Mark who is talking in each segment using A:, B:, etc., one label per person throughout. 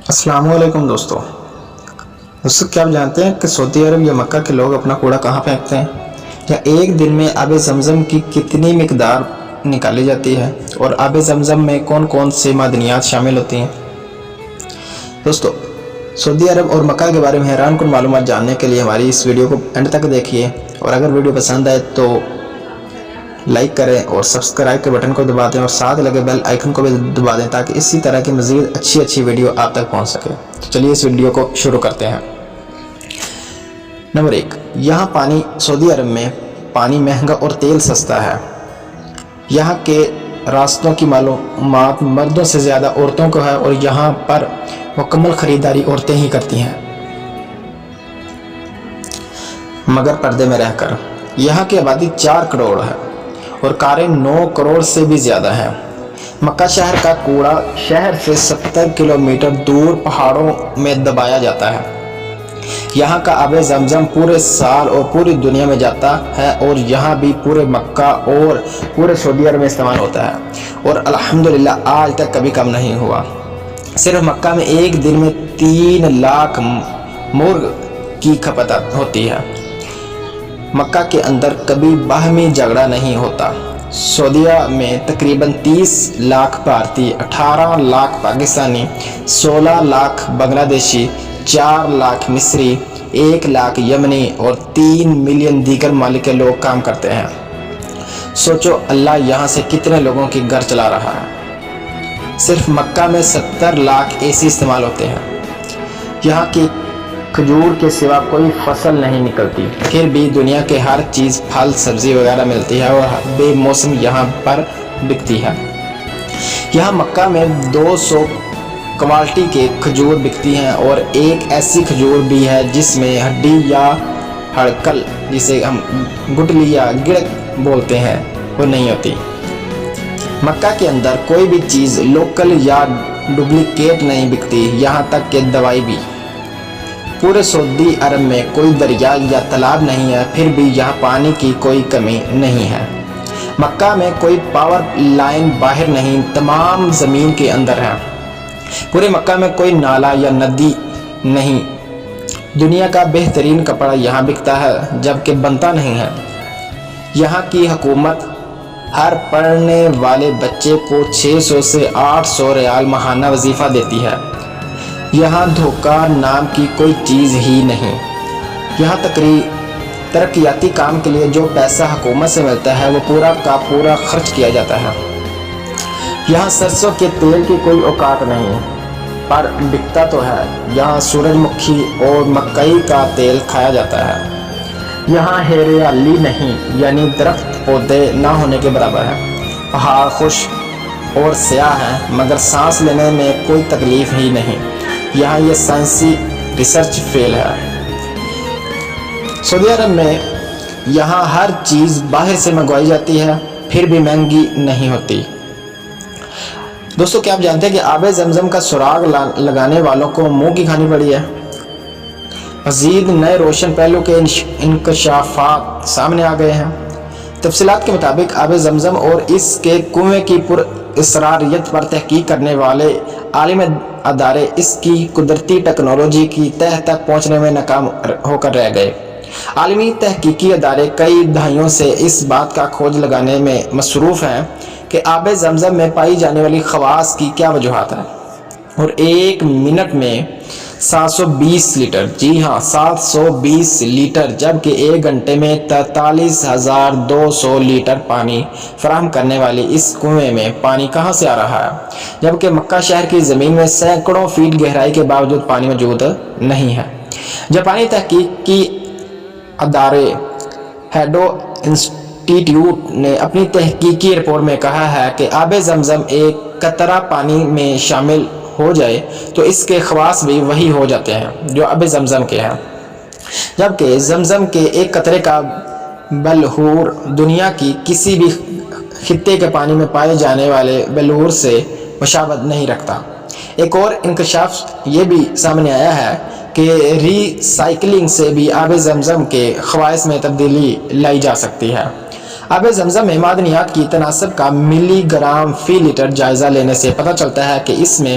A: السلام علیکم دوستو، کیا آپ جانتے ہیں کہ سعودی عرب یا مکہ کے لوگ اپنا کوڑا کہاں پھینکتے ہیں؟ یا ایک دن میں آب زمزم کی کتنی مقدار نکالی جاتی ہے اور آب زمزم میں کون کون سی معدنیات شامل ہوتی ہیں؟ دوستو، سعودی عرب اور مکہ کے بارے میں حیران کن معلومات جاننے کے لیے ہماری اس ویڈیو کو اینڈ تک دیکھیے، اور اگر ویڈیو پسند آئے تو لائک کریں اور سبسکرائب کے بٹن کو دبا دیں اور ساتھ لگے بیل آئیکن کو بھی دبا دیں تاکہ اسی طرح کی مزید اچھی ویڈیو آپ تک پہنچ سکے۔ تو چلیے اس ویڈیو کو شروع کرتے ہیں۔ نمبر 1، یہاں سعودی عرب میں پانی مہنگا اور تیل سستا ہے۔ یہاں کے راستوں کی معلومات مردوں سے زیادہ عورتوں کو ہے اور یہاں پر مکمل خریداری عورتیں ہی کرتی ہیں، مگر پردے میں رہ کر۔ یہاں کی آبادی 4 کروڑ ہے اور کاریں 9 کروڑ سے بھی زیادہ ہیں۔ مکہ شہر کا کوڑا شہر سے 70 کلومیٹر دور پہاڑوں میں دبایا جاتا ہے۔ یہاں کا آب زمزم پورے سال اور پوری دنیا میں جاتا ہے اور یہاں بھی پورے مکہ اور پورے سعودی عرب میں استعمال ہوتا ہے، اور الحمدللہ آج تک کبھی کم نہیں ہوا۔ صرف مکہ میں ایک دن میں 3 لاکھ مرغ کی کھپت ہوتی ہے۔ مکہ کے اندر کبھی باہمی جھگڑا نہیں ہوتا۔ سعودیہ میں تقریباً 30 لاکھ بھارتی، 18 لاکھ پاکستانی، 16 لاکھ بنگلہ دیشی، 4 لاکھ مصری، 1 لاکھ یمنی اور 3 ملین دیگر ممالک کے لوگ کام کرتے ہیں۔ سوچو اللہ یہاں سے کتنے لوگوں کی گھر چلا رہا ہے۔ صرف مکہ میں 70 لاکھ اے سی استعمال ہوتے ہیں۔ یہاں کی کھجور کے سوا کوئی فصل نہیں نکلتی، پھر بھی دنیا کے ہر چیز پھل سبزی وغیرہ ملتی ہے اور بے موسم یہاں پر بکتی ہے۔ یہاں مکہ میں 200 کوالٹی کے کھجور بکتی ہیں اور ایک ایسی کھجور بھی ہے جس میں ہڈی یا ہڑکل، جسے ہم گٹلی یا گڑک بولتے ہیں، وہ نہیں ہوتی۔ مکہ کے اندر کوئی بھی چیز لوکل یا ڈپلیکیٹ نہیں بکتی، یہاں تک کہ دوائی بھی۔ پورے سعودی عرب میں کوئی دریا یا تالاب نہیں ہے، پھر بھی یہاں پانی کی کوئی کمی نہیں ہے۔ مکہ میں کوئی پاور لائن باہر نہیں، تمام زمین کے اندر ہے۔ پورے مکہ میں کوئی نالا یا ندی نہیں۔ دنیا کا بہترین کپڑا یہاں بکتا ہے جبکہ بنتا نہیں ہے۔ یہاں کی حکومت ہر پڑھنے والے بچے کو 600 سے 800 ریال ماہانہ وظیفہ دیتی ہے۔ یہاں دھوکہ نام کی کوئی چیز ہی نہیں۔ یہاں ترقیاتی کام کے لیے جو پیسہ حکومت سے ملتا ہے وہ پورا کا پورا خرچ کیا جاتا ہے۔ یہاں سرسوں کے تیل کی کوئی اوقات نہیں، پر بکتا تو ہے۔ یہاں سورج مکھی اور مکئی کا تیل کھایا جاتا ہے۔ یہاں ہریالی نہیں، یعنی درخت پودے نہ ہونے کے برابر ہے۔ پہاڑ خشک اور سیاہ ہیں مگر سانس لینے میں کوئی تکلیف ہی نہیں۔ یہاں یہ سائنسی ریسرچ فیل ہے۔ سعودی عرب میں یہاں ہر چیز باہر سے منگوائی جاتی ہے، پھر بھی مہنگی نہیں ہوتی۔ دوستو، کیا آپ جانتے ہیں کہ آب زمزم کا سراغ لگانے والوں کو منہ کی کھانی پڑی ہے؟ مزید نئے روشن پہلو کے انکشافات سامنے آ گئے ہیں۔ تفصیلات کے مطابق آب زمزم اور اس کے کنویں کی پر اسراریت پر تحقیق کرنے والے عالمی ادارے اس کی قدرتی ٹیکنالوجی کی تہ تک پہنچنے میں ناکام ہو کر رہ گئے۔ عالمی تحقیقی ادارے کئی دہائیوں سے اس بات کا کھوج لگانے میں مصروف ہیں کہ آب زمزم میں پائی جانے والی خواص کی کیا وجوہات ہیں، اور 1 منٹ میں 720 لیٹر، جی ہاں 720 لیٹر، جبکہ 1 گھنٹے میں 43,200 لیٹر پانی فراہم کرنے والی اس کنویں میں پانی کہاں سے آ رہا ہے، جبکہ مکہ شہر کی زمین میں سینکڑوں فیٹ گہرائی کے باوجود پانی موجود نہیں ہے۔ جاپانی تحقیقی ادارے ہیڈو انسٹیٹیوٹ نے اپنی تحقیقی رپورٹ میں کہا ہے کہ آب زمزم ایک قطرہ پانی میں شامل ہو جائے تو اس کے خواص بھی وہی ہو جاتے ہیں جو آب زمزم کے ہیں، جبکہ زمزم کے ایک قطرے کا بلور دنیا کی کسی بھی خطے کے پانی میں پائے جانے والے بلور سے مشابہت نہیں رکھتا۔ ایک اور انکشاف یہ بھی سامنے آیا ہے کہ ری سائیکلنگ سے بھی آب زمزم کے خواص میں تبدیلی لائی جا سکتی ہے۔ آب زمزم میں معدنیات کی تناسب کا ملی گرام فی لیٹر جائزہ لینے سے پتہ چلتا ہے کہ اس میں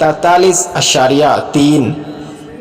A: 43.3,